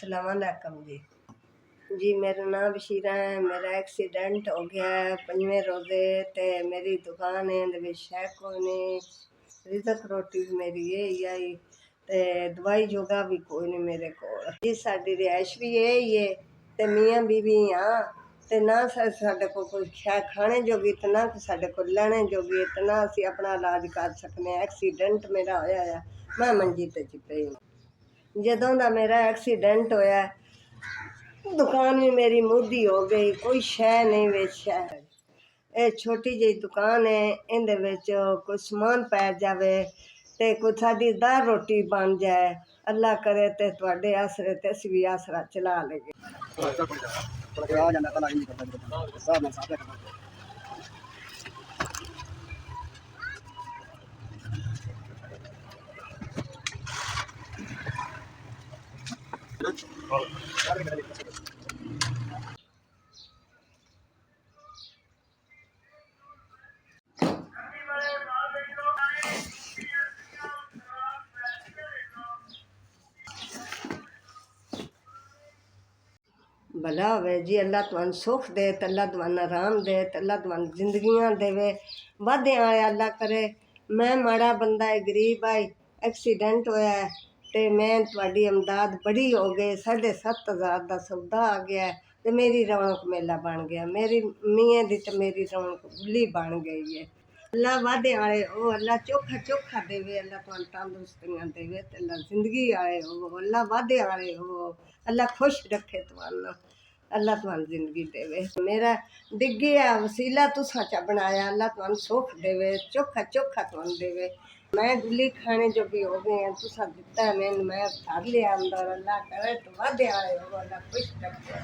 अस्सलाम वालेकुम जी मेरा नाम बशीरा है। मेरा एक्सीडेंट हो गया है 5वें रोज़े ते मेरी दुकान है दे शै कोई नहीं, रिजक रोटी भी मेरी यही आई ते दवाई जोगा भी कोई नहीं मेरे को जी। साडी रिहाइश भी यही है ते मियाँ बीवी हाँ ते ना साडे को कोई शै खाने जोगी ते ना साडे को लैने जोगी ते ना असी अपना इलाज कर सकने। एक्सीडेंट मेरा होया है, मैं मंजी ते चिपई जदों दा मेरा एक्सीडेंट होया दुकान भी मेरी मुद्दी हो गई, कोई शै नहीं बेचा। ये छोटी जी दुकान है, इंदे विच कोई समान पै जावे ते कोई साडी दाल रोटी बन जाए, अल्लाह करे ते तुहाडे आसरे ते असीं भी आसरा चला लगे। भला होवे जी, अल्लाह तुहानू सुख दे ते अल्लाह तुहानू आराम दे ते अल्लाह तुहानू जिंदगियां देवे वादे आए अल्लाह करे। मैं माड़ा बंदा है, गरीब आई, एक्सीडेंट होया है ते मैं तुहाडी इमदाद बड़ी हो गई, 7,500 दा सौदा आ गया ते मेरी रौनक मेला बन गया। मेरी मियाँ दी ते मेरी रौनक बुली बन गई है। अल्लाह वादे आए हो, अल्लाह चोखा चोखा देवे, अल्लाह तुहानू तंदुरुस्तियां देवे ते अल्लाह जिंदगी आए हो, अल्लाह वादे आए हो, अल्लाह खुश रखे तुहानू, अल्लाह तुहानू जिंदगी देवे। मेरा डिग्गी है वसीला तुसा चा बनाया, अल्लाह तुहानू सुख देवे, चोखा चोखा तुहानू देवे। मैं गुली खाने जो भी हो गए हैं तुसा दिता है मैंने, मैं कर लिया अंदर, अल्लाह करे तो वादे आए हो, अल्लाह खुश रखे।